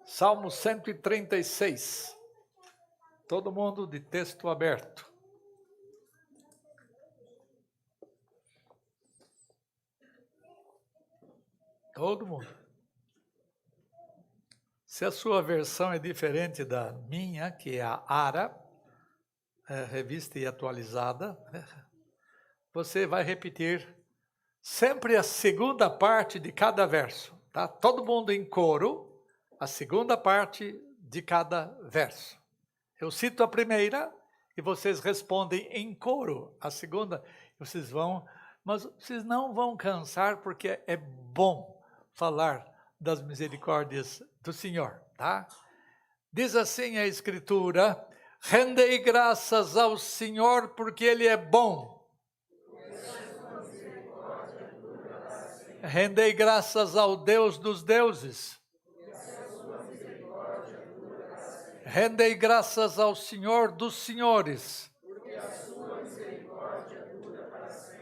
Salmo 136. Todo mundo de texto aberto. Todo mundo. Se a sua versão é diferente da minha, que é a ARA, revista e atualizada, você vai repetir sempre a segunda parte de cada verso, tá? Todo mundo em coro, a segunda parte de cada verso. Eu cito a primeira e vocês respondem em coro a segunda. Vocês vão, mas vocês não vão cansar porque é bom falar das misericórdias do Senhor, tá? Diz assim a Escritura: rendei graças ao Senhor porque Ele é bom. Rendei graças ao Deus dos deuses. Rendei graças ao Senhor dos senhores.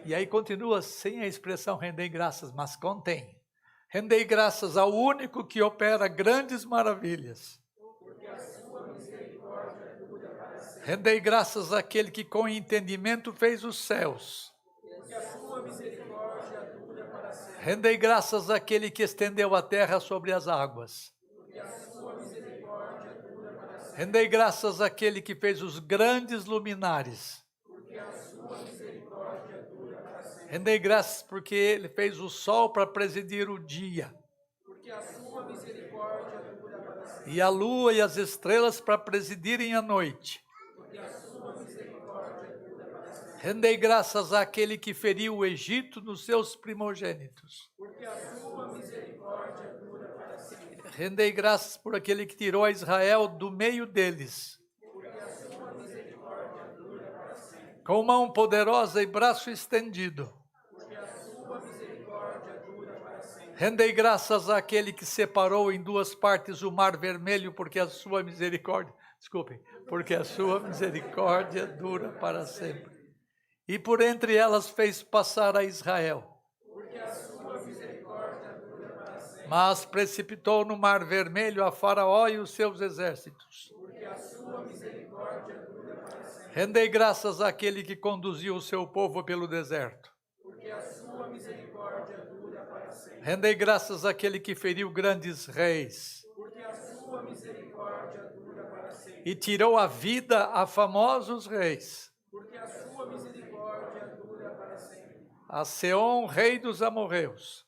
E aí continua sem a expressão rendei graças, mas contém. Rendei graças ao único que opera grandes maravilhas. Rendei graças àquele que com entendimento fez os céus. Rendei graças àquele que estendeu a terra sobre as águas. Rendei graças àquele que fez os grandes luminares. Rendei graças porque Ele fez o sol para presidir o dia. E a lua e as estrelas para presidirem a noite. Rendei graças àquele que feriu o Egito nos seus primogênitos. Rendei graças por aquele que tirou a Israel do meio deles. Com mão poderosa e braço estendido. Rendei graças àquele que separou em duas partes o mar vermelho, porque a sua misericórdia, porque a sua misericórdia dura para sempre. E por entre elas fez passar a Israel. Mas precipitou no mar vermelho a Faraó e os seus exércitos. Rendei graças àquele que conduziu o seu povo pelo deserto. Rendei graças àquele que feriu grandes reis. E tirou a vida a famosos reis. A Seom, rei dos amorreus.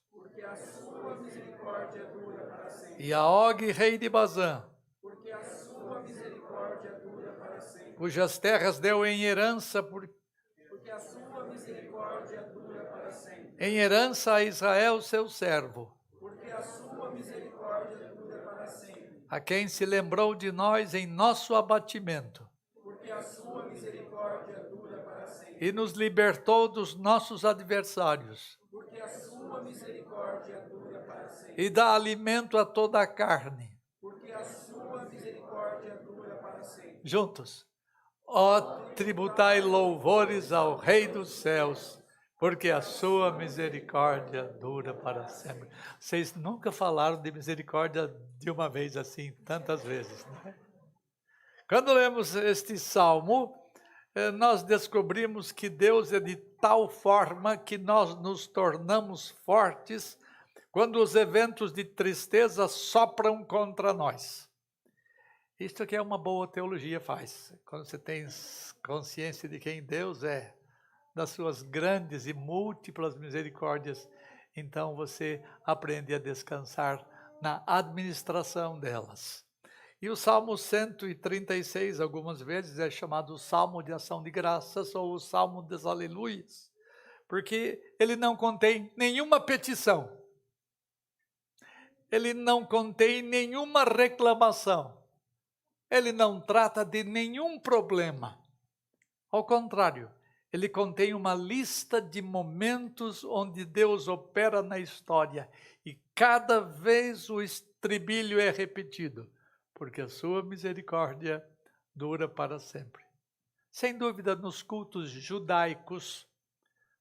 E a Og, rei de Bazã. Cujas terras deu em herança em herança a Israel, seu servo. A quem se lembrou de nós em nosso abatimento. E nos libertou dos nossos adversários. E dá alimento a toda a carne. Juntos. Ó, tributai louvores ao Rei dos céus, porque a sua misericórdia dura para sempre. Vocês nunca falaram de misericórdia de uma vez assim, tantas vezes, né? Quando lemos este salmo, nós descobrimos que Deus é de tal forma que nós nos tornamos fortes quando os eventos de tristeza sopram contra nós. Isto que é uma boa teologia faz. Quando você tem consciência de quem Deus é, das suas grandes e múltiplas misericórdias, então você aprende a descansar na administração delas. E o Salmo 136, algumas vezes, é chamado o Salmo de Ação de Graças ou o Salmo das Aleluias, porque ele não contém nenhuma petição. Ele não contém nenhuma reclamação. Ele não trata de nenhum problema. Ao contrário, ele contém uma lista de momentos onde Deus opera na história e cada vez o estribilho é repetido, porque a sua misericórdia dura para sempre. Sem dúvida, nos cultos judaicos,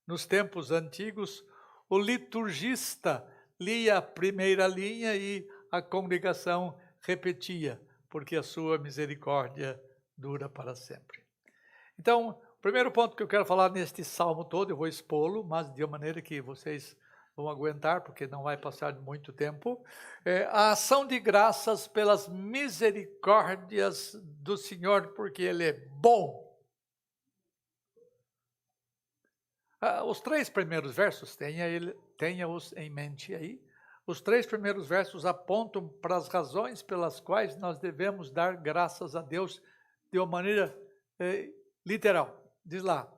nos tempos antigos, o liturgista lia a primeira linha e a congregação repetia, porque a sua misericórdia dura para sempre. Então, o primeiro ponto que eu quero falar neste salmo todo, eu vou expô-lo, mas de uma maneira que vocês vão aguentar, porque não vai passar muito tempo, é a ação de graças pelas misericórdias do Senhor, porque Ele é bom. Os 3 primeiros versos, tenha-os em mente aí, os 3 primeiros versos apontam para as razões pelas quais nós devemos dar graças a Deus de uma maneira literal. Diz lá,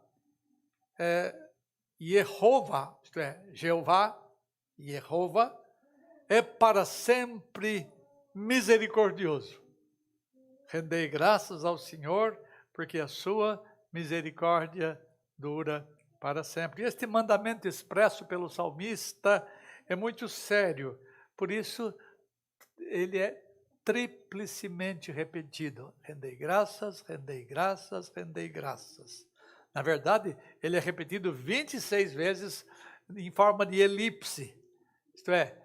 Jeová, isto é, Jeová, é para sempre misericordioso. Rendei graças ao Senhor, porque a sua misericórdia dura para sempre. E este mandamento expresso pelo salmista é muito sério, por isso ele é triplicemente repetido. Rendei graças, rendei graças, rendei graças. Na verdade, ele é repetido 26 vezes em forma de elipse. Isto é,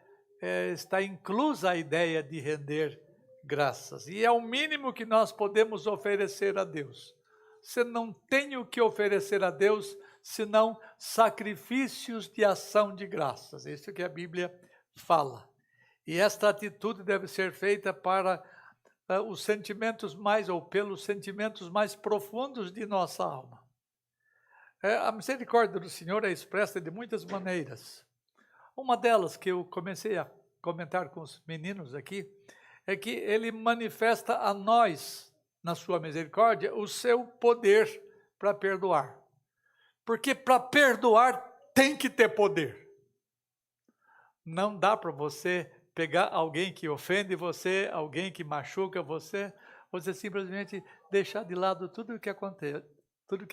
está inclusa a ideia de render graças. E é o mínimo que nós podemos oferecer a Deus. Você não tem o que oferecer a Deus, senão sacrifícios de ação de graças. É isso que a Bíblia fala. E esta atitude deve ser feita para os sentimentos ou pelos sentimentos mais profundos de nossa alma. A misericórdia do Senhor é expressa de muitas maneiras. Uma delas que eu comecei a comentar com os meninos aqui, é que Ele manifesta a nós, na sua misericórdia, o seu poder para perdoar. Porque para perdoar tem que ter poder. Não dá para você pegar alguém que ofende você, alguém que machuca você simplesmente deixar de lado tudo o que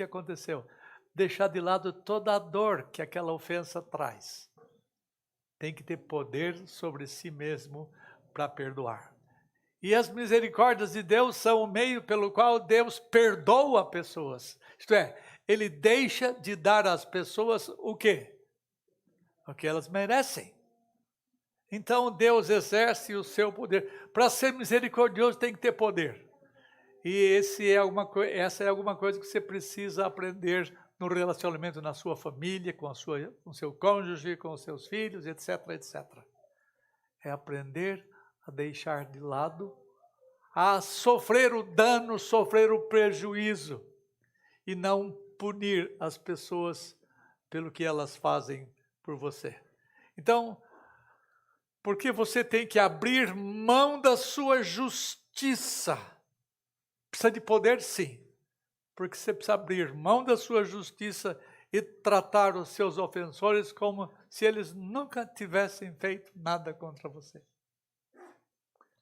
aconteceu. Deixar de lado toda a dor que aquela ofensa traz. Tem que ter poder sobre si mesmo para perdoar. E as misericórdias de Deus são o meio pelo qual Deus perdoa pessoas. Isto é, Ele deixa de dar às pessoas o quê? O que elas merecem. Então Deus exerce o seu poder. Para ser misericordioso tem que ter poder. E essa é alguma coisa que você precisa aprender no relacionamento na sua família, com seu cônjuge, com os seus filhos, etc, etc. É aprender a deixar de lado, a sofrer o dano, sofrer o prejuízo e não punir as pessoas pelo que elas fazem por você. Então, porque você tem que abrir mão da sua justiça. Precisa de poder, sim. Porque você precisa abrir mão da sua justiça e tratar os seus ofensores como se eles nunca tivessem feito nada contra você.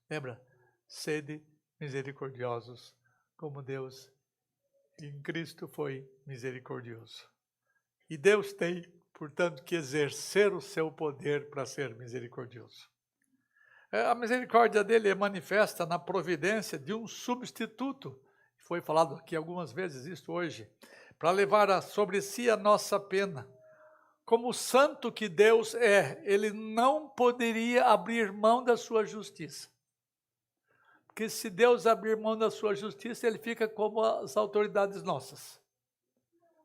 Lembra? Sede misericordiosos, como Deus em Cristo foi misericordioso. E Deus tem, portanto, que exercer o seu poder para ser misericordioso. A misericórdia dele é manifesta na providência de um substituto. Foi falado aqui algumas vezes isso hoje, para levar sobre si a nossa pena. Como santo que Deus é, Ele não poderia abrir mão da sua justiça. Porque se Deus abrir mão da sua justiça, Ele fica como as autoridades nossas.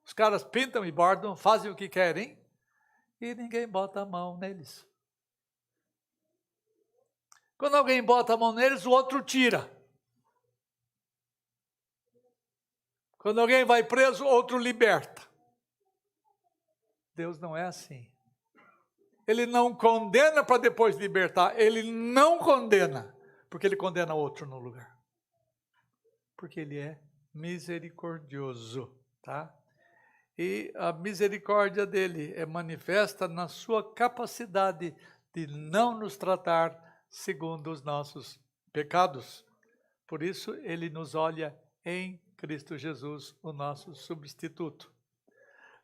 Os caras pintam e bordam, fazem o que querem, e ninguém bota a mão neles. Quando alguém bota a mão neles, o outro tira. Quando alguém vai preso, outro liberta. Deus não é assim. Ele não condena para depois libertar. Ele não condena, porque Ele condena outro no lugar. Porque Ele é misericordioso, tá? E a misericórdia dEle é manifesta na sua capacidade de não nos tratar segundo os nossos pecados. Por isso, Ele nos olha em Cristo Jesus, o nosso substituto.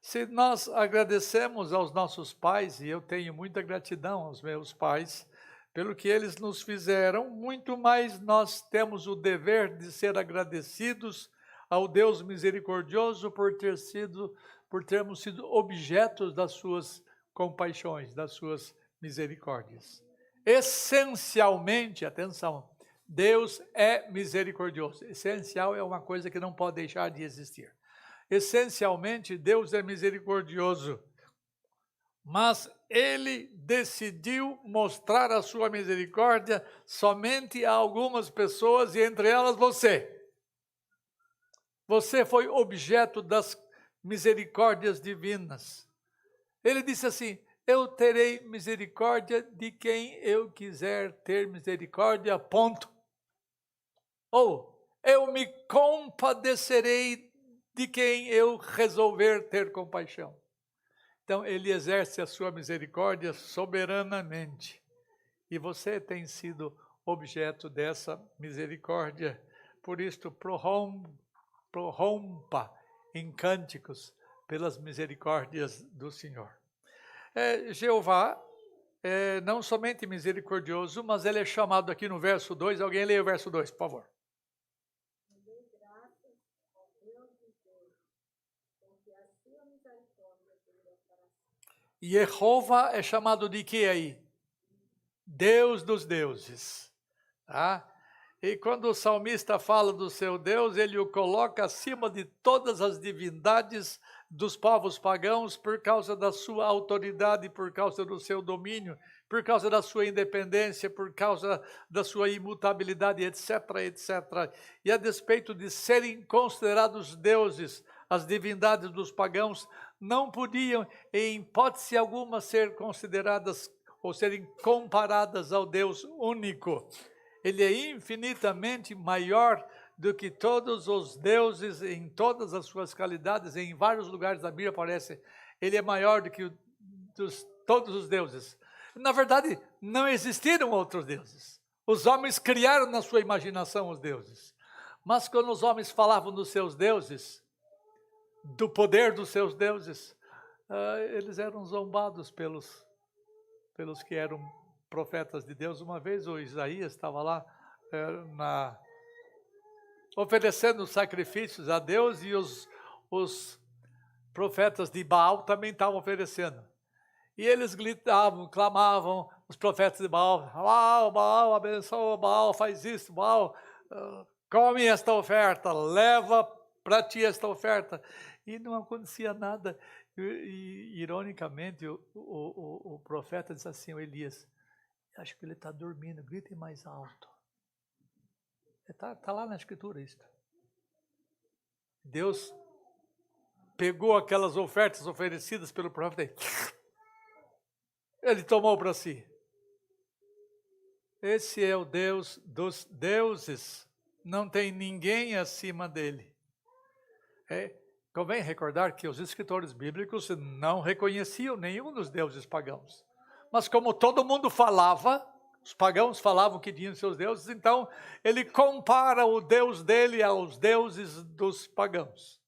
Se nós agradecemos aos nossos pais, e eu tenho muita gratidão aos meus pais, pelo que eles nos fizeram, muito mais nós temos o dever de ser agradecidos ao Deus misericordioso por termos sido objetos das suas compaixões, das suas misericórdias. Essencialmente, atenção, Deus é misericordioso. Essencial é uma coisa que não pode deixar de existir. Essencialmente, Deus é misericordioso. Mas Ele decidiu mostrar a sua misericórdia somente a algumas pessoas, e entre elas você. Você foi objeto das misericórdias divinas. Ele disse assim: eu terei misericórdia de quem eu quiser ter misericórdia, ponto. Ou, eu me compadecerei de quem eu resolver ter compaixão. Então, ele exerce a sua misericórdia soberanamente. E você tem sido objeto dessa misericórdia. Por isto, prorrompa em cânticos pelas misericórdias do Senhor. Jeová é não somente misericordioso, mas ele é chamado aqui no verso 2. Alguém leia o verso 2, por favor. Jeová é chamado de quê aí? Deus dos deuses. Tá? E quando o salmista fala do seu Deus, ele o coloca acima de todas as divindades dos povos pagãos por causa da sua autoridade, por causa do seu domínio, por causa da sua independência, por causa da sua imutabilidade, etc, etc. E a despeito de serem considerados deuses, as divindades dos pagãos não podiam, em hipótese alguma, ser consideradas ou serem comparadas ao Deus único. Ele é infinitamente maior do que todos os deuses, em todas as suas qualidades, em vários lugares da Bíblia aparece, ele é maior do que todos os deuses. Na verdade, não existiram outros deuses. Os homens criaram na sua imaginação os deuses. Mas quando os homens falavam dos seus deuses, do poder dos seus deuses, eles eram zombados pelos que eram profetas de Deus. Uma vez o Isaías estava lá oferecendo sacrifícios a Deus, e os profetas de Baal também estavam oferecendo. E eles gritavam, clamavam, os profetas de Baal: Baal, Baal, abençoa, Baal, faz isso, Baal, come esta oferta, leva para ti esta oferta. E não acontecia nada. E ironicamente, o profeta disse assim, o Elias: acho que ele está dormindo, gritem mais alto. Está lá na escritura isso. Deus pegou aquelas ofertas oferecidas pelo profeta, ele tomou para si. Esse é o Deus dos deuses, não tem ninguém acima dele. Convém recordar que os escritores bíblicos não reconheciam nenhum dos deuses pagãos. Mas como todo mundo falava, os pagãos falavam que tinham seus deuses, então ele compara o Deus dele aos deuses dos pagãos.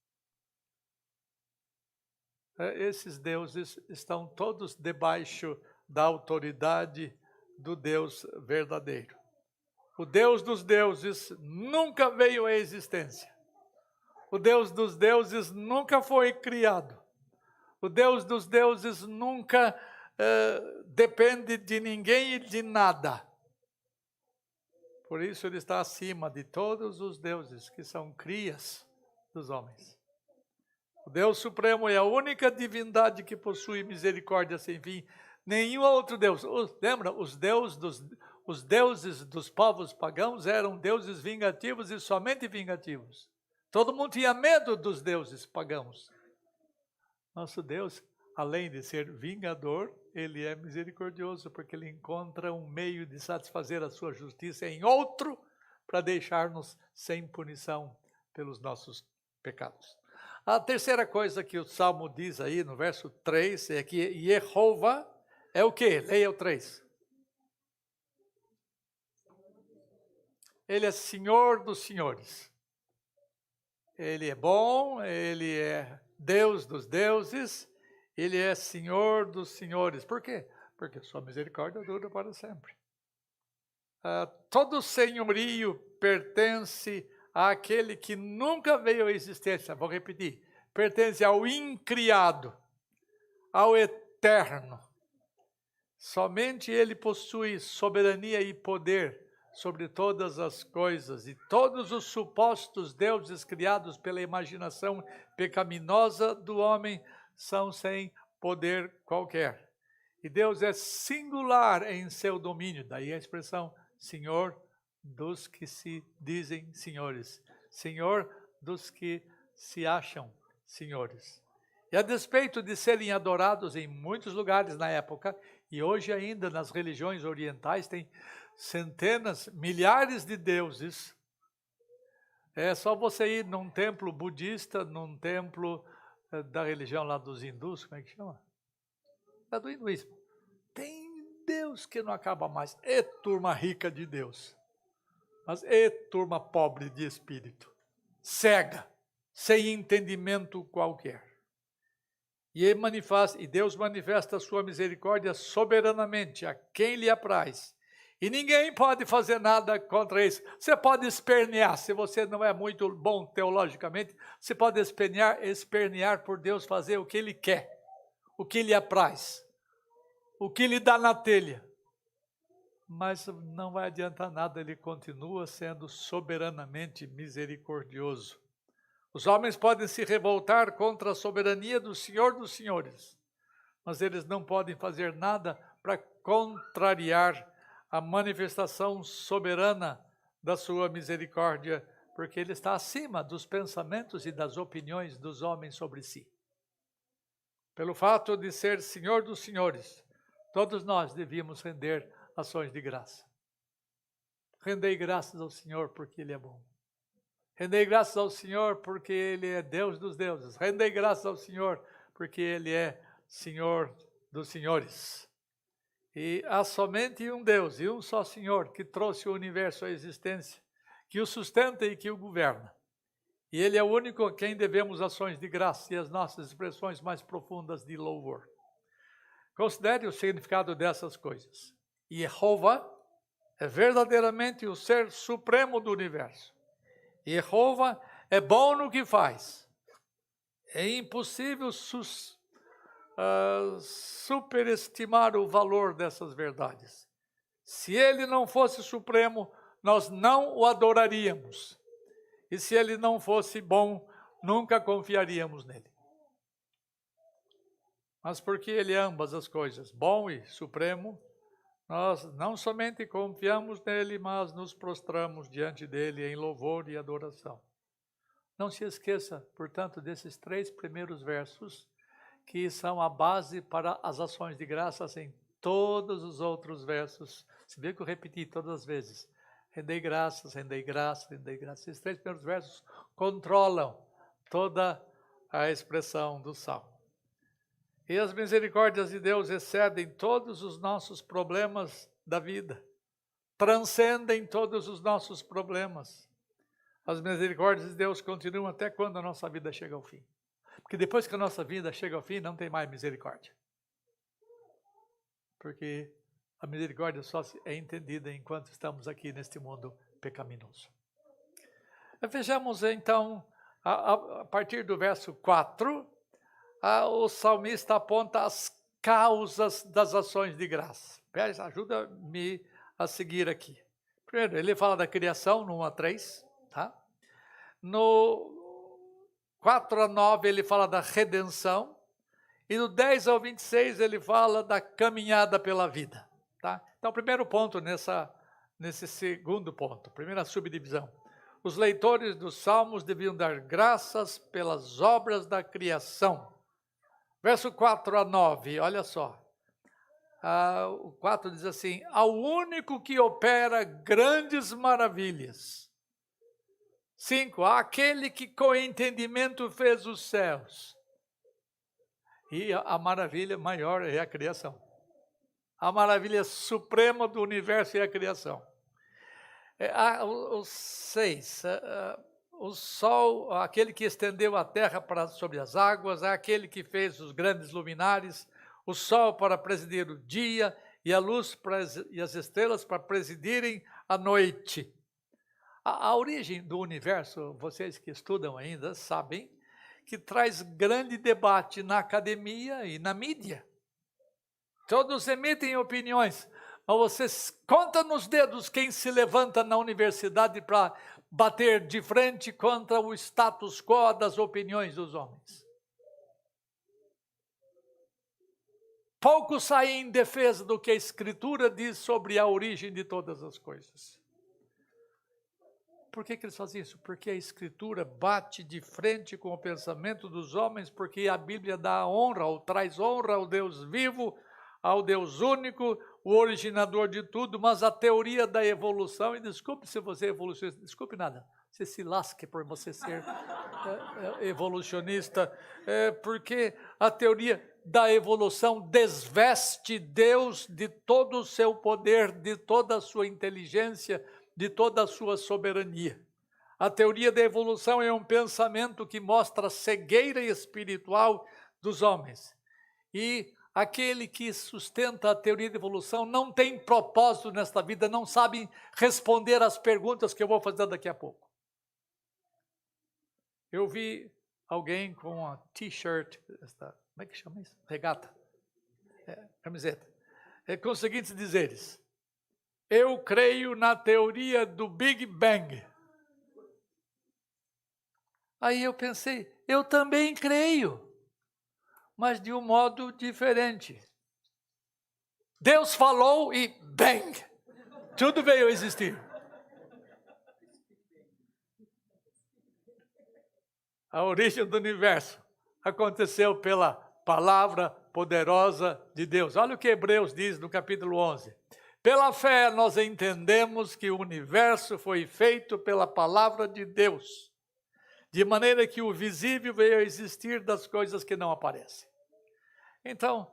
Esses deuses estão todos debaixo da autoridade do Deus verdadeiro. O Deus dos deuses nunca veio à existência. O Deus dos deuses nunca foi criado. O Deus dos deuses nunca depende de ninguém e de nada. Por isso ele está acima de todos os deuses que são crias dos homens. O Deus Supremo é a única divindade que possui misericórdia sem fim. Nenhum outro Deus. Lembra, os deuses dos povos pagãos eram deuses vingativos e somente vingativos. Todo mundo tinha medo dos deuses pagãos. Nosso Deus, além de ser vingador, ele é misericordioso, porque ele encontra um meio de satisfazer a sua justiça em outro, para deixar-nos sem punição pelos nossos pecados. A terceira coisa que o Salmo diz aí no verso 3 é que Jeová é o quê? Leia o 3. Ele é Senhor dos senhores. Ele é bom, ele é Deus dos deuses, ele é Senhor dos senhores. Por quê? Porque sua misericórdia dura para sempre. Todo senhorio pertence àquele que nunca veio à existência. Vou repetir. Pertence ao incriado, ao eterno. Somente ele possui soberania e poder sobre todas as coisas, e todos os supostos deuses criados pela imaginação pecaminosa do homem são sem poder qualquer. E Deus é singular em seu domínio, daí a expressão Senhor dos que se dizem senhores, Senhor dos que se acham senhores. E a despeito de serem adorados em muitos lugares na época, e hoje ainda nas religiões orientais tem centenas, milhares de deuses. É só você ir num templo budista, num templo da religião lá dos hindus, como é que chama? É do hinduísmo. Tem Deus que não acaba mais. E turma rica de Deus. Mas e turma pobre de espírito. Cega, sem entendimento qualquer. E Deus manifesta a sua misericórdia soberanamente a quem lhe apraz. E ninguém pode fazer nada contra isso. Você pode espernear, se você não é muito bom teologicamente, você pode espernear por Deus fazer o que Ele quer, o que lhe apraz, o que lhe dá na telha. Mas não vai adiantar nada, Ele continua sendo soberanamente misericordioso. Os homens podem se revoltar contra a soberania do Senhor dos Senhores, mas eles não podem fazer nada para contrariar a manifestação soberana da sua misericórdia, porque Ele está acima dos pensamentos e das opiniões dos homens sobre si. Pelo fato de ser Senhor dos Senhores, todos nós devíamos render ações de graça. Rendei graças ao Senhor porque Ele é bom. Rendei graças ao Senhor porque Ele é Deus dos deuses. Rendei graças ao Senhor porque Ele é Senhor dos senhores. E há somente um Deus e um só Senhor que trouxe o universo à existência, que o sustenta e que o governa. E Ele é o único a quem devemos ações de graça e as nossas expressões mais profundas de louvor. Considere o significado dessas coisas. Jeová é verdadeiramente o ser supremo do universo. Jeová é bom no que faz. É impossível superestimar o valor dessas verdades. Se Ele não fosse supremo, nós não o adoraríamos. E se Ele não fosse bom, nunca confiaríamos nele. Mas porque Ele é ambas as coisas, bom e supremo, nós não somente confiamos nele, mas nos prostramos diante dele em louvor e adoração. Não se esqueça, portanto, desses 3 primeiros versos, que são a base para as ações de graças em todos os outros versos. Se bem que eu repeti todas as vezes. Rendei graças, rendei graças, rendei graças. Esses 3 primeiros versos controlam toda a expressão do Salmo. E as misericórdias de Deus excedem todos os nossos problemas da vida. Transcendem todos os nossos problemas. As misericórdias de Deus continuam até quando a nossa vida chega ao fim. Porque depois que a nossa vida chega ao fim, não tem mais misericórdia. Porque a misericórdia só é entendida enquanto estamos aqui neste mundo pecaminoso. Vejamos então, a partir do verso 4, o salmista aponta as causas das ações de graça. Ajuda-me a seguir aqui. Primeiro, ele fala da criação, no 1 a 3. Tá? No 4 a 9, ele fala da redenção. E no 10 ao 26, ele fala da caminhada pela vida. Tá? Então, primeiro ponto nesse segundo ponto, primeira subdivisão. Os leitores dos Salmos deviam dar graças pelas obras da criação. Verso 4 a 9, olha só. O 4 diz assim: ao único que opera grandes maravilhas. 5, àquele que com entendimento fez os céus. E a maravilha maior é a criação. A maravilha suprema do universo é a criação. O 6, o sol, aquele que estendeu a terra sobre as águas, aquele que fez os grandes luminares, o sol para presidir o dia e a luz e as estrelas para presidirem a noite. A origem do universo, vocês que estudam ainda sabem, que traz grande debate na academia e na mídia. Todos emitem opiniões, Mas você conta nos dedos quem se levanta na universidade para bater de frente contra o status quo das opiniões dos homens. Poucos saem em defesa do que a Escritura diz sobre a origem de todas as coisas. Por que eles fazem isso? Porque a Escritura bate de frente com o pensamento dos homens, porque a Bíblia dá honra, ou traz honra ao Deus vivo, ao Deus único, o originador de tudo, mas a teoria da evolução, e desculpe se você é evolucionista, desculpe nada, você se lasque por você ser evolucionista, porque a teoria da evolução desveste Deus de todo o seu poder, de toda a sua inteligência, de toda a sua soberania. A teoria da evolução é um pensamento que mostra a cegueira espiritual dos homens. E aquele que sustenta a teoria da evolução não tem propósito nesta vida, não sabe responder às perguntas que eu vou fazer daqui a pouco. Eu vi alguém com uma t-shirt, como é que chama isso? Regata, camiseta, com os seguintes dizeres: eu creio na teoria do Big Bang. Aí eu pensei, eu também creio, mas de um modo diferente. Deus falou e bang, tudo veio a existir. A origem do universo aconteceu pela palavra poderosa de Deus. Olha o que Hebreus diz no capítulo 11. Pela fé nós entendemos que o universo foi feito pela palavra de Deus, de maneira que o visível veio a existir das coisas que não aparecem. Então,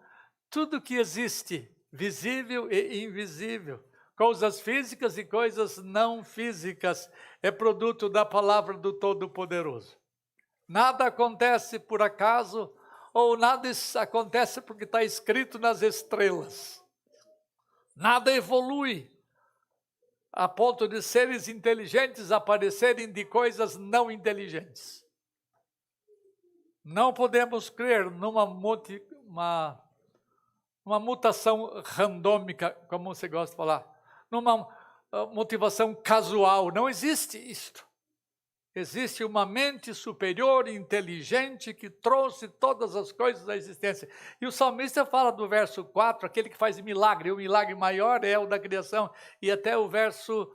tudo que existe, visível e invisível, coisas físicas e coisas não físicas, é produto da palavra do Todo-Poderoso. Nada acontece por acaso, ou nada acontece porque está escrito nas estrelas. Nada evolui a ponto de seres inteligentes aparecerem de coisas não inteligentes. Não podemos crer numa mutação randômica, como você gosta de falar, numa motivação casual. Não existe isto. Existe uma mente superior, inteligente, que trouxe todas as coisas à existência. E o salmista fala do verso 4, aquele que faz milagre. O milagre maior é o da criação. E até o verso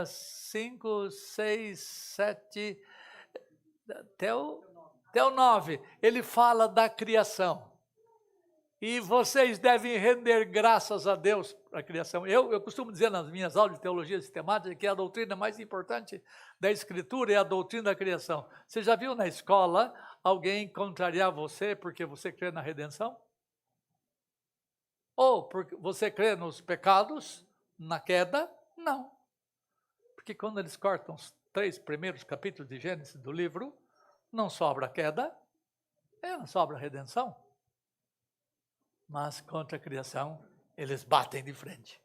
5, 6, 7, até o 9, ele fala da criação. E vocês devem render graças a Deus para a criação. Eu costumo dizer nas minhas aulas de teologia sistemática que a doutrina mais importante da Escritura é a doutrina da criação. Você já viu na escola alguém contrariar você porque você crê na redenção? Ou porque você crê nos pecados, na queda? Não. Porque quando eles cortam os 3 primeiros capítulos de Gênesis do livro, não sobra queda, não sobra redenção. Mas contra a criação, eles batem de frente.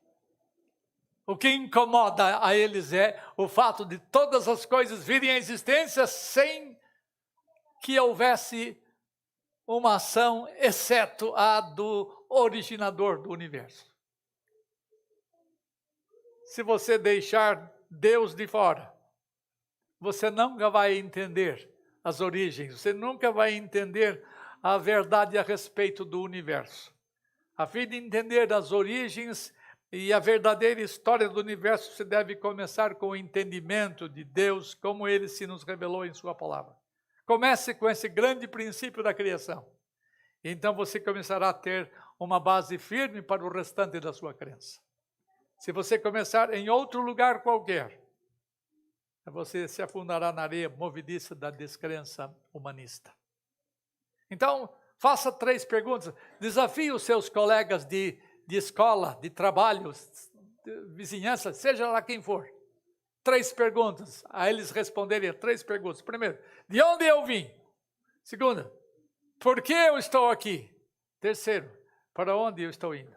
O que incomoda a eles é o fato de todas as coisas virem à existência sem que houvesse uma ação, exceto a do originador do universo. Se você deixar Deus de fora, você nunca vai entender as origens, você nunca vai entender a verdade a respeito do universo. A fim de entender as origens e a verdadeira história do universo, você deve começar com o entendimento de Deus, como Ele se nos revelou em sua palavra. Comece com esse grande princípio da criação. Então você começará a ter uma base firme para o restante da sua crença. Se você começar em outro lugar qualquer, você se afundará na areia movediça da descrença humanista. Então, faça 3 perguntas. Desafie os seus colegas de escola, de trabalho, de vizinhança, seja lá quem for. 3 perguntas. A eles responderem 3 perguntas. Primeiro, de onde eu vim? Segunda, por que eu estou aqui? Terceiro, para onde eu estou indo?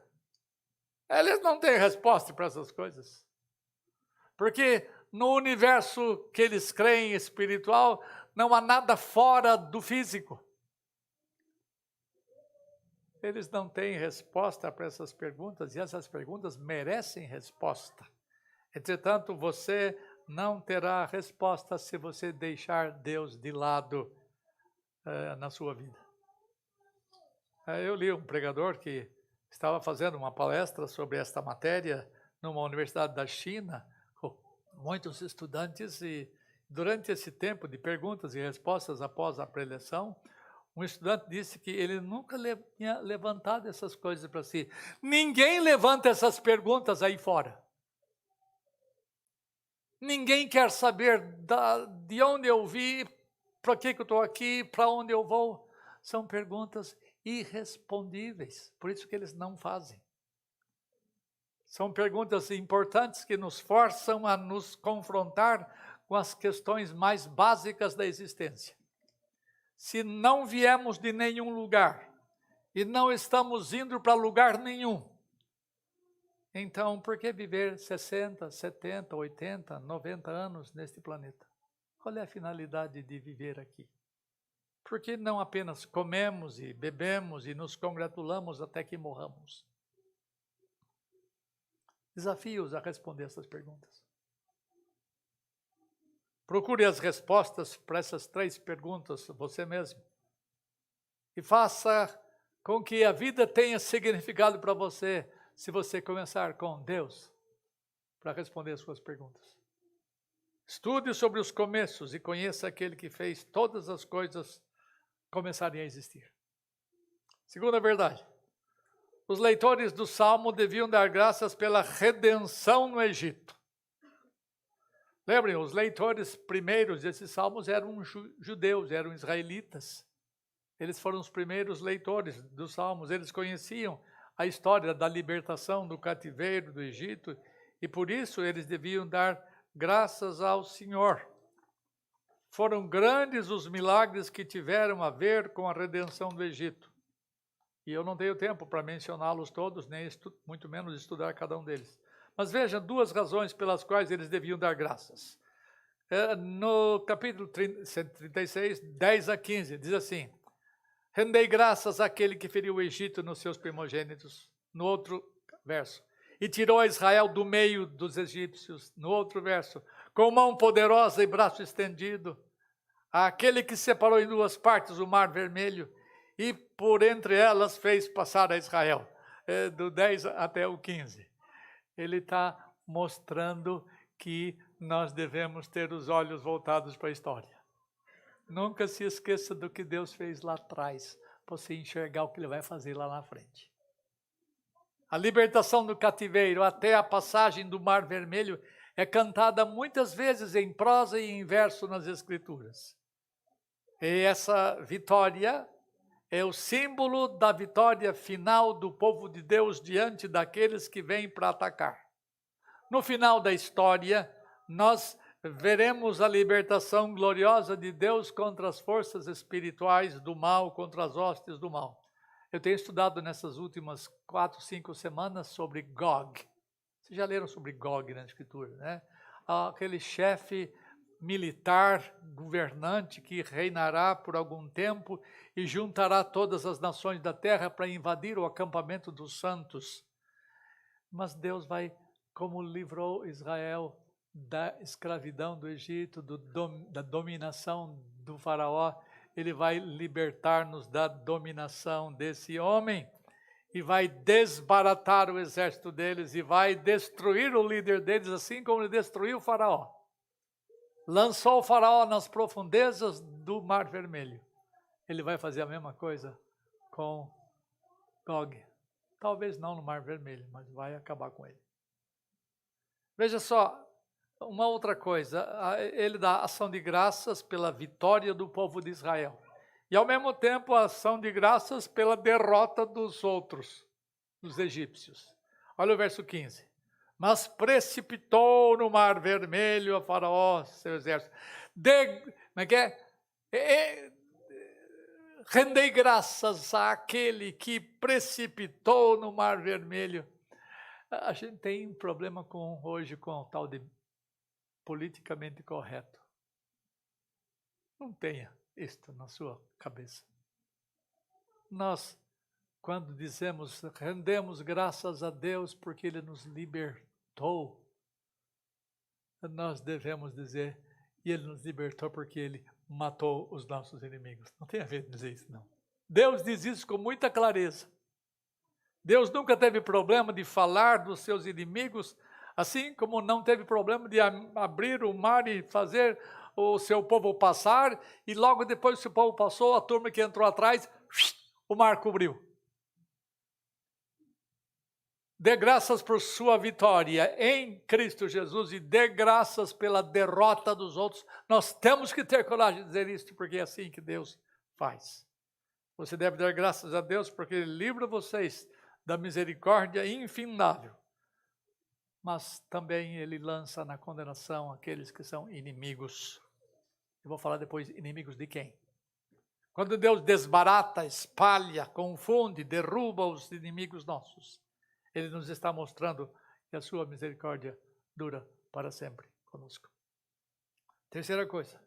Eles não têm resposta para essas coisas. Porque no universo que eles creem espiritual, não há nada fora do físico. eles não têm resposta para essas perguntas, e essas perguntas merecem resposta. Entretanto, você não terá resposta se você deixar Deus de lado na sua vida. Eu li um pregador que estava fazendo uma palestra sobre esta matéria numa universidade da China, com muitos estudantes, e durante esse tempo de perguntas e respostas após a preleção, um estudante disse que ele nunca tinha levantado essas coisas para si. Ninguém levanta essas perguntas aí fora. Ninguém quer saber de onde eu vim, para que eu estou aqui, para onde eu vou. São perguntas irrespondíveis, por isso que eles não fazem. São perguntas importantes que nos forçam a nos confrontar com as questões mais básicas da existência. Se não viemos de nenhum lugar e não estamos indo para lugar nenhum, então por que viver 60, 70, 80, 90 anos neste planeta? Qual é a finalidade de viver aqui? Por que não apenas comemos e bebemos e nos congratulamos até que morramos? Desafio-os a responder essas perguntas. Procure as respostas para essas 3 perguntas você mesmo. E faça com que a vida tenha significado para você, se você começar com Deus, para responder as suas perguntas. Estude sobre os começos e conheça aquele que fez todas as coisas começarem a existir. Segunda verdade. Os leitores do Salmo deviam dar graças pela redenção no Egito. Lembrem, os leitores primeiros desses salmos eram judeus, eram israelitas. Eles foram os primeiros leitores dos salmos. Eles conheciam a história da libertação do cativeiro do Egito e por isso eles deviam dar graças ao Senhor. Foram grandes os milagres que tiveram a ver com a redenção do Egito. E eu não tenho tempo para mencioná-los todos, nem muito menos estudar cada um deles. Mas veja 2 razões pelas quais eles deviam dar graças. No capítulo 136, 10 a 15, diz assim: rendei graças àquele que feriu o Egito nos seus primogênitos. No outro verso. E tirou a Israel do meio dos egípcios. No outro verso. Com mão poderosa e braço estendido. Aquele que separou em 2 partes o mar vermelho. E por entre elas fez passar a Israel. Do 10 até o 15. Ele está mostrando que nós devemos ter os olhos voltados para a história. Nunca se esqueça do que Deus fez lá atrás, para você enxergar o que Ele vai fazer lá na frente. A libertação do cativeiro até a passagem do Mar Vermelho é cantada muitas vezes em prosa e em verso nas Escrituras. E essa vitória é o símbolo da vitória final do povo de Deus diante daqueles que vêm para atacar. No final da história, nós veremos a libertação gloriosa de Deus contra as forças espirituais do mal, contra as hostes do mal. Eu tenho estudado nessas últimas 4, 5 semanas sobre Gog. Vocês já leram sobre Gog na Escritura, né? Aquele chefe militar, governante, que reinará por algum tempo e juntará todas as nações da terra para invadir o acampamento dos santos. Mas Deus vai, como livrou Israel da escravidão do Egito, da dominação do faraó, Ele vai libertar-nos da dominação desse homem e vai desbaratar o exército deles e vai destruir o líder deles, assim como Ele destruiu o faraó. Lançou o faraó nas profundezas do Mar Vermelho. Ele vai fazer a mesma coisa com Gog. Talvez não no Mar Vermelho, mas vai acabar com ele. Veja só, uma outra coisa. Ele dá ação de graças pela vitória do povo de Israel. E ao mesmo tempo a ação de graças pela derrota dos outros, dos egípcios. Olha o verso 15. Mas precipitou no Mar Vermelho a Faraó, seu exército. Rendei graças àquele que precipitou no Mar Vermelho. A gente tem um problema hoje com o tal de politicamente correto. Não tenha isto na sua cabeça. Nós quando dizemos, rendemos graças a Deus porque Ele nos libertou, nós devemos dizer, e Ele nos libertou porque Ele matou os nossos inimigos. Não tem a ver dizer isso, não. Deus diz isso com muita clareza. Deus nunca teve problema de falar dos seus inimigos, assim como não teve problema de abrir o mar e fazer o seu povo passar, e logo depois que o povo passou, a turma que entrou atrás, o mar cobriu. Dê graças por sua vitória em Cristo Jesus e dê graças pela derrota dos outros. Nós temos que ter coragem de dizer isso, porque é assim que Deus faz. Você deve dar graças a Deus porque Ele livra vocês da misericórdia infindável. Mas também Ele lança na condenação aqueles que são inimigos. Eu vou falar depois, inimigos de quem? Quando Deus desbarata, espalha, confunde, derruba os inimigos nossos, Ele nos está mostrando que a sua misericórdia dura para sempre conosco. Terceira coisa,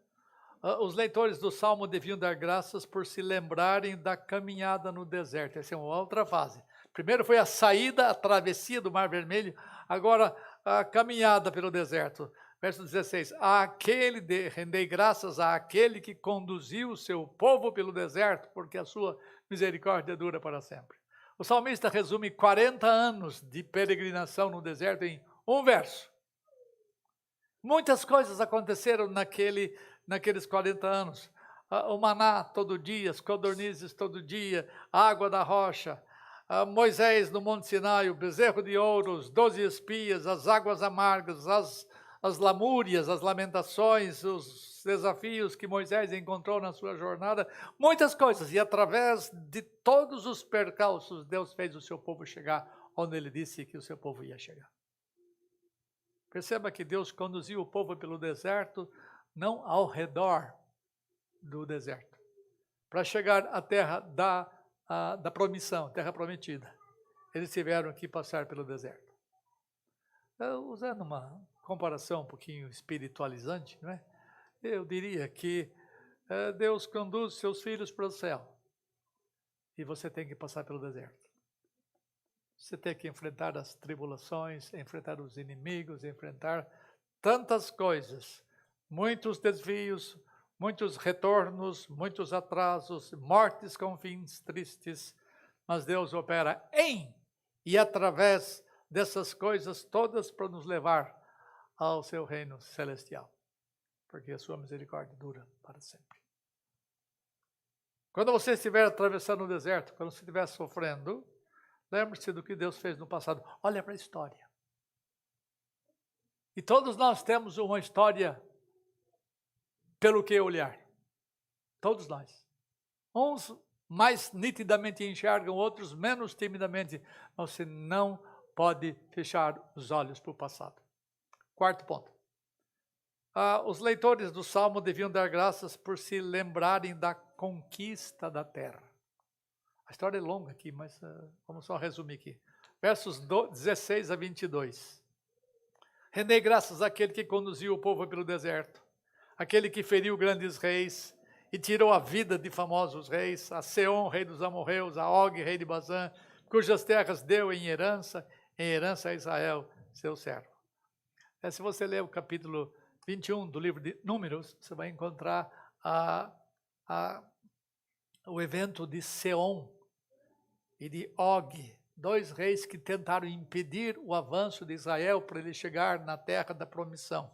os leitores do Salmo deviam dar graças por se lembrarem da caminhada no deserto. Essa é uma outra fase. Primeiro foi a saída, a travessia do Mar Vermelho, agora a caminhada pelo deserto. Verso 16, rendei graças àquele que conduziu o seu povo pelo deserto, porque a sua misericórdia dura para sempre. O salmista resume 40 anos de peregrinação no deserto em um verso. Muitas coisas aconteceram naqueles 40 anos. O maná todo dia, as codornizes todo dia, a água da rocha, Moisés no Monte Sinai, o bezerro de ouro, os 12 espias, as águas amargas, as lamúrias, as lamentações, os desafios que Moisés encontrou na sua jornada, muitas coisas. E através de todos os percalços, Deus fez o seu povo chegar onde Ele disse que o seu povo ia chegar. Perceba que Deus conduziu o povo pelo deserto, não ao redor do deserto, para chegar à terra da promissão, terra prometida. Eles tiveram que passar pelo deserto. Usando uma comparação um pouquinho espiritualizante, não é? Eu diria que Deus conduz seus filhos para o céu e você tem que passar pelo deserto. Você tem que enfrentar as tribulações, enfrentar os inimigos, enfrentar tantas coisas, muitos desvios, muitos retornos, muitos atrasos, mortes com fins tristes, mas Deus opera em e através dessas coisas todas para nos levar ao seu reino celestial, porque a sua misericórdia dura para sempre. Quando você estiver atravessando o deserto, quando você estiver sofrendo, lembre-se do que Deus fez no passado. Olha para a história. E todos nós temos uma história pelo que olhar. Todos nós. Uns mais nitidamente enxergam, outros menos timidamente. Você não pode fechar os olhos para o passado. Quarto ponto. Os leitores do Salmo deviam dar graças por se lembrarem da conquista da terra. A história é longa aqui, mas vamos só resumir aqui. Versos 16 a 22. Rendei graças àquele que conduziu o povo pelo deserto, aquele que feriu grandes reis e tirou a vida de famosos reis, a Seom, rei dos amorreus, a Og, rei de Bazã, cujas terras deu em herança a Israel, seu servo. Se você ler o capítulo 21 do livro de Números, você vai encontrar o evento de Seom e de Og, dois reis que tentaram impedir o avanço de Israel para ele chegar na terra da promissão.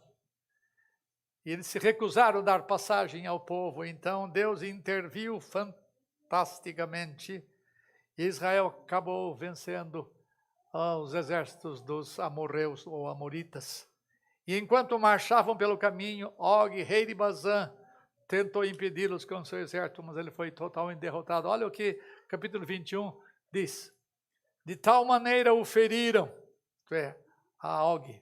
E eles se recusaram a dar passagem ao povo, então Deus interviu fantasticamente e Israel acabou vencendo os exércitos dos amorreus ou amoritas. E enquanto marchavam pelo caminho, Og, rei de Bazã, tentou impedi-los com seu exército, mas ele foi totalmente derrotado. Olha o que capítulo 21 diz. De tal maneira o feriram, a Og,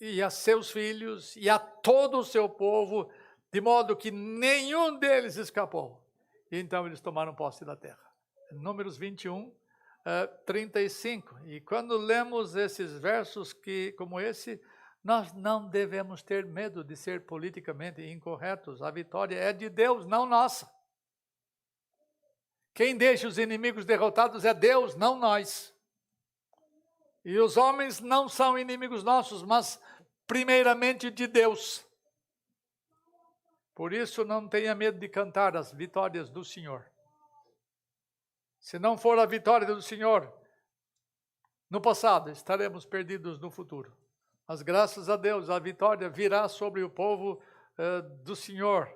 e a seus filhos, e a todo o seu povo, de modo que nenhum deles escapou. E então eles tomaram posse da terra. Números 21, 35. E quando lemos esses versos como esse, nós não devemos ter medo de ser politicamente incorretos. A vitória é de Deus, não nossa. Quem deixa os inimigos derrotados é Deus, não nós. E os homens não são inimigos nossos, mas primeiramente de Deus. Por isso não tenha medo de cantar as vitórias do Senhor. Se não for a vitória do Senhor no passado, estaremos perdidos no futuro. Mas graças a Deus, a vitória virá sobre o povo do Senhor.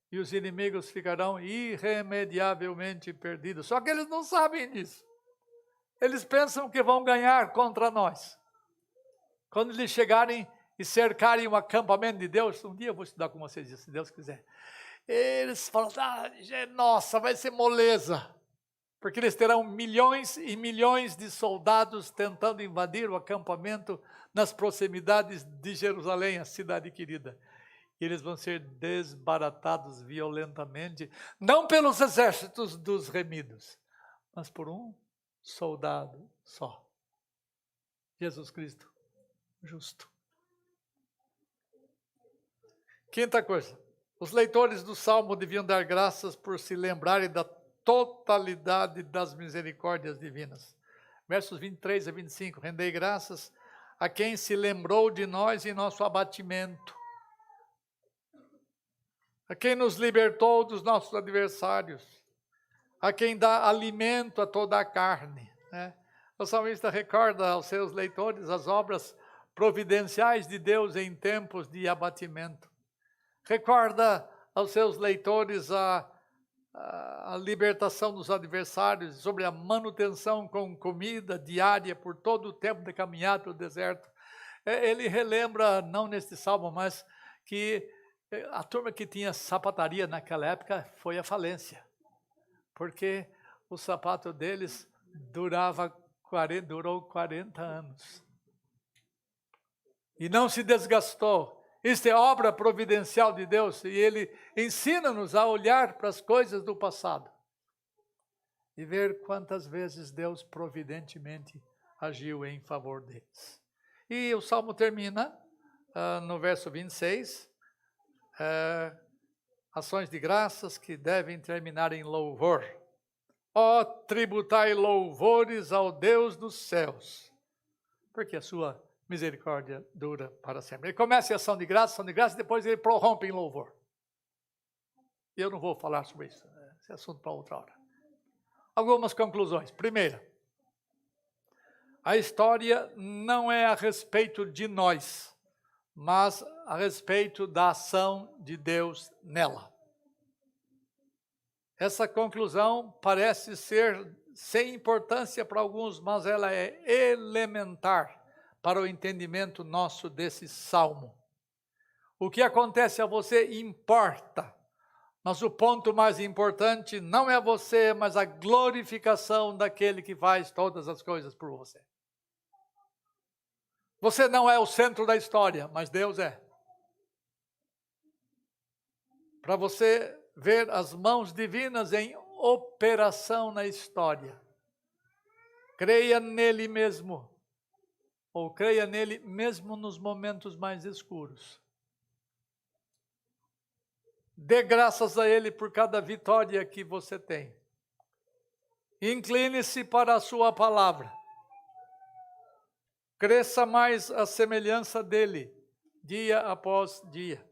E os inimigos ficarão irremediavelmente perdidos. Só que eles não sabem disso. Eles pensam que vão ganhar contra nós. Quando eles chegarem e cercarem o acampamento de Deus, um dia eu vou estudar com vocês isso, se Deus quiser. Eles falam, nossa, vai ser moleza. Porque eles terão milhões e milhões de soldados tentando invadir o acampamento nas proximidades de Jerusalém, a cidade querida. E eles vão ser desbaratados violentamente, não pelos exércitos dos remidos, mas por um soldado só. Jesus Cristo, justo. Quinta coisa, os leitores do Salmo deviam dar graças por se lembrarem da totalidade das misericórdias divinas. Versos 23 a 25, rendei graças a quem se lembrou de nós em nosso abatimento, a quem nos libertou dos nossos adversários, a quem dá alimento a toda a carne. Né? O salmista recorda aos seus leitores as obras providenciais de Deus em tempos de abatimento. Recorda aos seus leitores a libertação dos adversários, sobre a manutenção com comida diária por todo o tempo de caminhada pelo deserto. Ele relembra, não neste salmo, mas que a turma que tinha sapataria naquela época foi à falência, porque o sapato deles durou 40 anos. E não se desgastou. Isto é obra providencial de Deus, e Ele ensina-nos a olhar para as coisas do passado e ver quantas vezes Deus providentemente agiu em favor deles. E o Salmo termina no verso 26, ações de graças que devem terminar em louvor. Ó, tributai louvores ao Deus dos céus, porque a sua misericórdia dura para sempre. Ele começa em ação de graça, e depois ele prorrompe em louvor. Eu não vou falar sobre isso, esse é assunto para outra hora. Algumas conclusões. Primeira, a história não é a respeito de nós, mas a respeito da ação de Deus nela. Essa conclusão parece ser sem importância para alguns, mas ela é elementar para o entendimento nosso desse salmo. O que acontece a você importa, mas o ponto mais importante não é você, mas a glorificação daquele que faz todas as coisas por você. Você não é o centro da história, mas Deus é. Para você ver as mãos divinas em operação na história, creia nele mesmo, ou creia nele mesmo nos momentos mais escuros. Dê graças a ele por cada vitória que você tem. Incline-se para a sua palavra. Cresça mais a semelhança dele, dia após dia.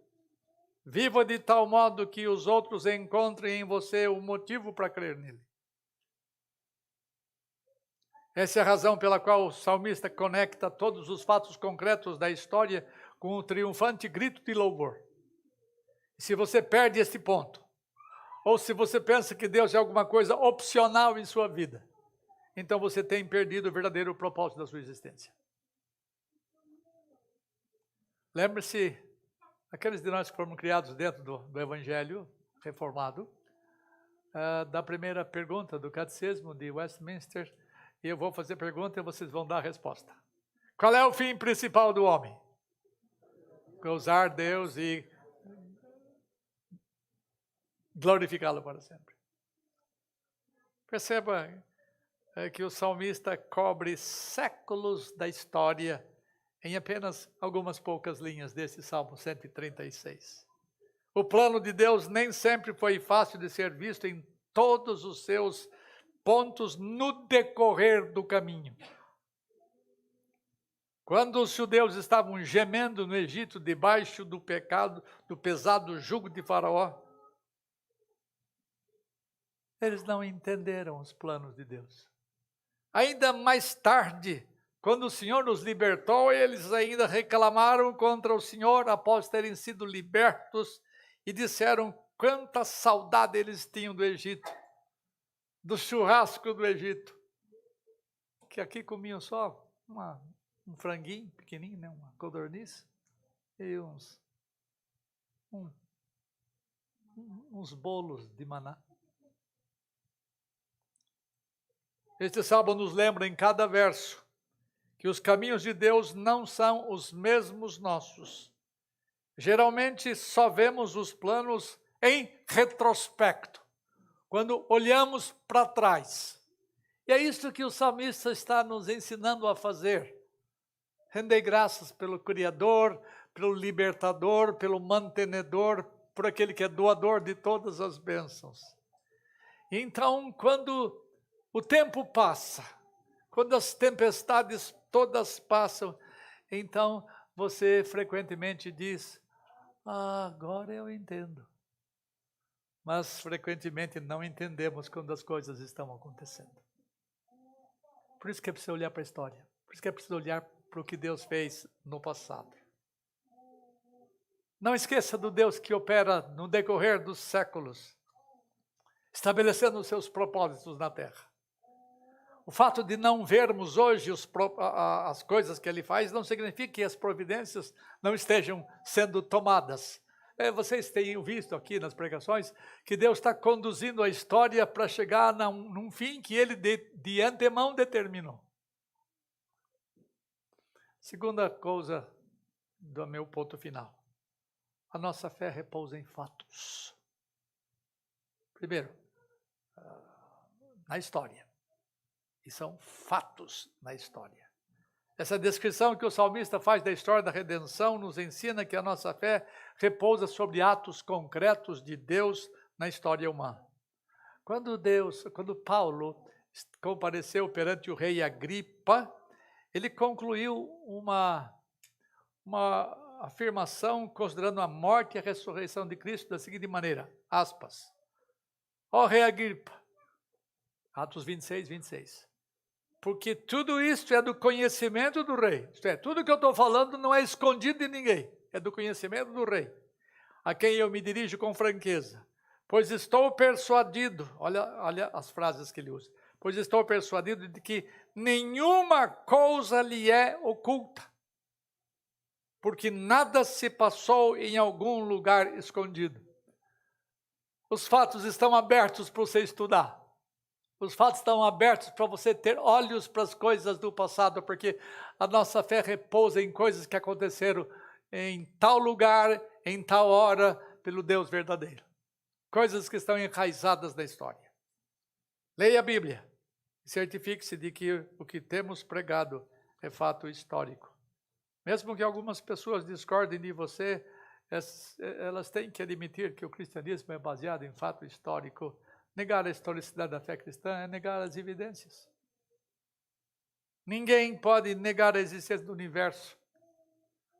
Viva de tal modo que os outros encontrem em você o motivo para crer nele. Essa é a razão pela qual o salmista conecta todos os fatos concretos da história com o triunfante grito de louvor. E se você perde esse ponto, ou se você pensa que Deus é alguma coisa opcional em sua vida, então você tem perdido o verdadeiro propósito da sua existência. Lembre-se, aqueles de nós que foram criados dentro do Evangelho reformado, da primeira pergunta do Catecismo de Westminster, e eu vou fazer pergunta e vocês vão dar a resposta. Qual é o fim principal do homem? Gozar Deus e glorificá-lo para sempre. Perceba que o salmista cobre séculos da história em apenas algumas poucas linhas desse Salmo 136. O plano de Deus nem sempre foi fácil de ser visto em todos os seus pontos no decorrer do caminho. Quando os judeus estavam gemendo no Egito, debaixo do pecado, do pesado jugo de Faraó, eles não entenderam os planos de Deus. Ainda mais tarde, quando o Senhor os libertou, eles ainda reclamaram contra o Senhor após terem sido libertos e disseram quanta saudade eles tinham do Egito, do churrasco do Egito, que aqui comiam só um franguinho pequenininho, né? Uma codorniz e uns bolos de maná. Este salmo nos lembra em cada verso que os caminhos de Deus não são os mesmos nossos. Geralmente só vemos os planos em retrospecto, quando olhamos para trás. E é isso que o salmista está nos ensinando a fazer. Render graças pelo Criador, pelo Libertador, pelo Mantenedor, por aquele que é doador de todas as bênçãos. Então, quando o tempo passa, quando as tempestades todas passam, então você frequentemente diz, agora eu entendo. Mas frequentemente não entendemos quando as coisas estão acontecendo. Por isso que é preciso olhar para a história. Por isso que é preciso olhar para o que Deus fez no passado. Não esqueça do Deus que opera no decorrer dos séculos, estabelecendo os seus propósitos na terra. O fato de não vermos hoje as coisas que Ele faz não significa que as providências não estejam sendo tomadas. Vocês têm visto aqui nas pregações que Deus está conduzindo a história para chegar num fim que Ele de antemão determinou. Segunda coisa do meu ponto final. A nossa fé repousa em fatos. Primeiro, na história. E são fatos na história. Essa descrição que o salmista faz da história da redenção nos ensina que a nossa fé repousa sobre atos concretos de Deus na história humana. Quando Paulo compareceu perante o rei Agripa, ele concluiu uma afirmação considerando a morte e a ressurreição de Cristo da seguinte maneira, aspas, ó rei Agripa, Atos 26, 26, porque tudo isto é do conhecimento do rei, isto é, tudo que eu estou falando não é escondido de ninguém, é do conhecimento do rei, a quem eu me dirijo com franqueza, pois estou persuadido, olha as frases que ele usa, pois estou persuadido de que nenhuma coisa lhe é oculta, porque nada se passou em algum lugar escondido. Os fatos estão abertos para você estudar. Os fatos estão abertos para você ter olhos para as coisas do passado, porque a nossa fé repousa em coisas que aconteceram em tal lugar, em tal hora, pelo Deus verdadeiro. Coisas que estão enraizadas na história. Leia a Bíblia e certifique-se de que o que temos pregado é fato histórico. Mesmo que algumas pessoas discordem de você, elas têm que admitir que o cristianismo é baseado em fato histórico. Negar a historicidade da fé cristã é negar as evidências. Ninguém pode negar a existência do universo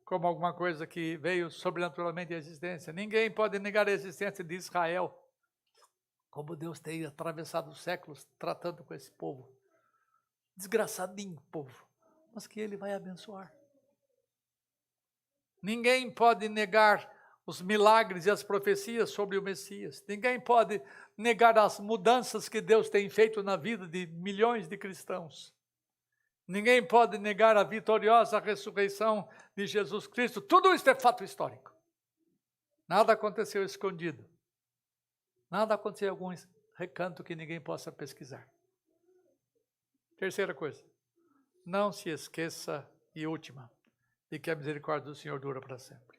como alguma coisa que veio sobrenaturalmente à existência. Ninguém pode negar a existência de Israel, como Deus tem atravessado os séculos tratando com esse povo. Desgraçadinho povo, mas que Ele vai abençoar. Ninguém pode negar os milagres e as profecias sobre o Messias. Ninguém pode negar as mudanças que Deus tem feito na vida de milhões de cristãos. Ninguém pode negar a vitoriosa ressurreição de Jesus Cristo. Tudo isso é fato histórico. Nada aconteceu escondido. Nada aconteceu em algum recanto que ninguém possa pesquisar. Terceira coisa, não se esqueça, e última, de que a misericórdia do Senhor dura para sempre.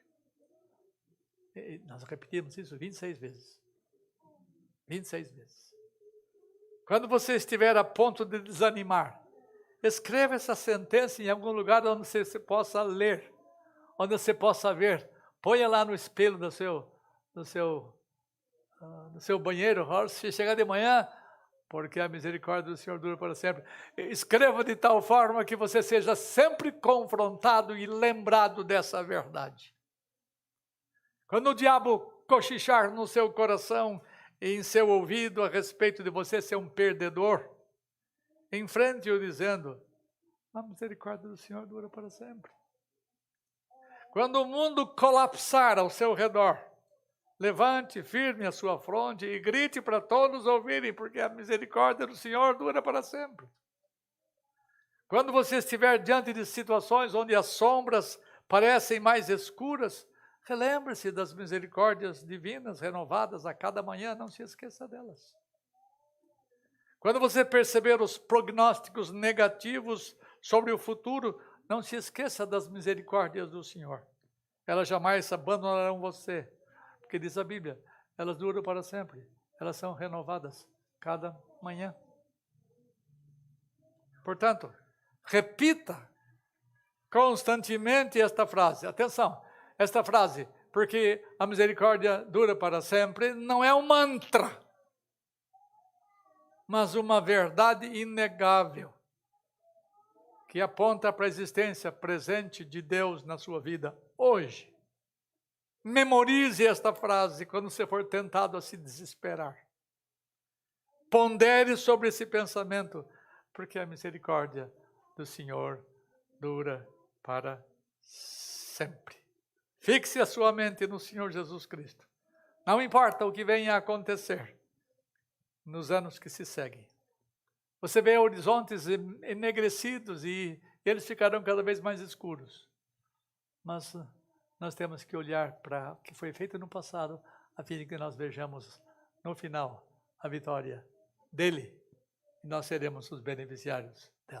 E nós repetimos isso 26 vezes. 26 vezes. Quando você estiver a ponto de desanimar, escreva essa sentença em algum lugar onde você possa ler, onde você possa ver. Ponha lá no espelho do seu banheiro. Se chegar de manhã, porque a misericórdia do Senhor dura para sempre. Escreva de tal forma que você seja sempre confrontado e lembrado dessa verdade. Quando o diabo cochichar no seu coração e em seu ouvido a respeito de você ser um perdedor, enfrente-o dizendo: a misericórdia do Senhor dura para sempre. Quando o mundo colapsar ao seu redor, levante firme a sua fronte e grite para todos ouvirem, porque a misericórdia do Senhor dura para sempre. Quando você estiver diante de situações onde as sombras parecem mais escuras, relembre-se das misericórdias divinas renovadas a cada manhã, não se esqueça delas. Quando você perceber os prognósticos negativos sobre o futuro, não se esqueça das misericórdias do Senhor. Elas jamais abandonarão você, porque diz a Bíblia, elas duram para sempre. Elas são renovadas cada manhã. Portanto, repita constantemente esta frase. Atenção, esta frase, porque a misericórdia dura para sempre, não é um mantra, mas uma verdade inegável, que aponta para a existência presente de Deus na sua vida hoje. Memorize esta frase quando você for tentado a se desesperar. Pondere sobre esse pensamento, porque a misericórdia do Senhor dura para sempre. Fixe a sua mente no Senhor Jesus Cristo. Não importa o que venha a acontecer nos anos que se seguem. Você vê horizontes enegrecidos e eles ficarão cada vez mais escuros. Mas nós temos que olhar para o que foi feito no passado, a fim de que nós vejamos no final a vitória dele. E nós seremos os beneficiários dela.